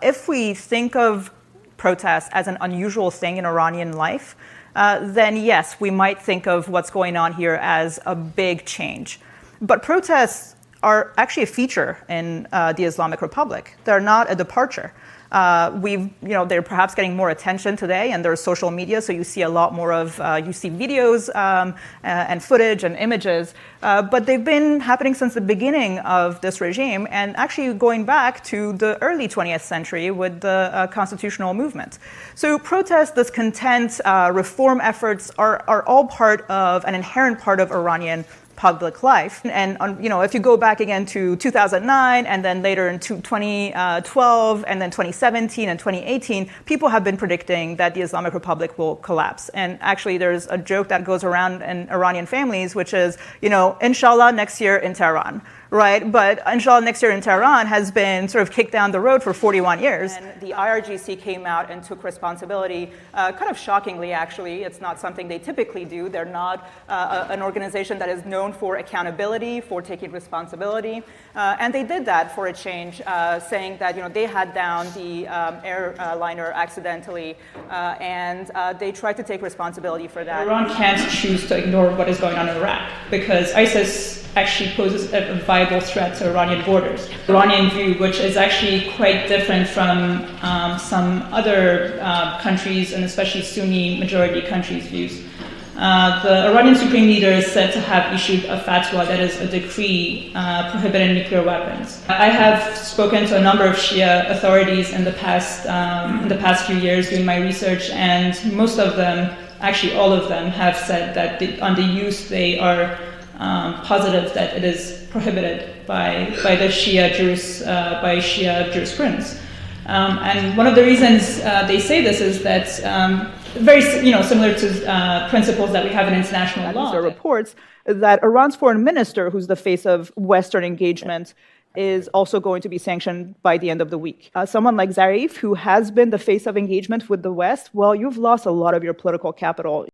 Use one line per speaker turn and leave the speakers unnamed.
If we think of protests as an unusual thing in Iranian life, then yes, we might think of what's going on here as a big change. But protests are actually a feature in the Islamic Republic. They're not a departure. They're perhaps getting more attention today, and there's social media, so you see a lot more of, you see videos and footage and images, but they've been happening since the beginning of this regime, and actually going back to the early 20th century with the constitutional movement. So protests, discontent, reform efforts are all part of, an inherent part of Iranian public life. And if you go back again to 2009 and then later into 2012 and then 2017 and 2018, people have been predicting that the Islamic Republic will collapse. And actually there's a joke that goes around in Iranian families, which is, inshallah next year in Tehran. Right, but inshallah next year in Tehran has been sort of kicked down the road for 41 years. And the IRGC came out and took responsibility, kind of shockingly actually. It's not something they typically do. They're not an organization that is known for accountability, for taking responsibility. And they did that for a change, saying that they had down the airliner accidentally, and they tried to take responsibility for that.
Iran can't choose to ignore what is going on in Iraq because ISIS actually poses a viable threat to Iranian borders. The Iranian view, which is actually quite different from some other countries, and especially Sunni majority countries' views. The Iranian Supreme Leader is said to have issued a fatwa, that is a decree prohibiting nuclear weapons. I have spoken to a number of Shia authorities in the past few years doing my research, and most of them, actually all of them, have said that on the use they are positive that it is prohibited by the Shia jurisprudence. And one of the reasons they say this is that very similar to principles that we have in international law.
There are reports that Iran's foreign minister, who's the face of Western engagement, is also going to be sanctioned by the end of the week. Someone like Zarif, who has been the face of engagement with the West, well, you've lost a lot of your political capital.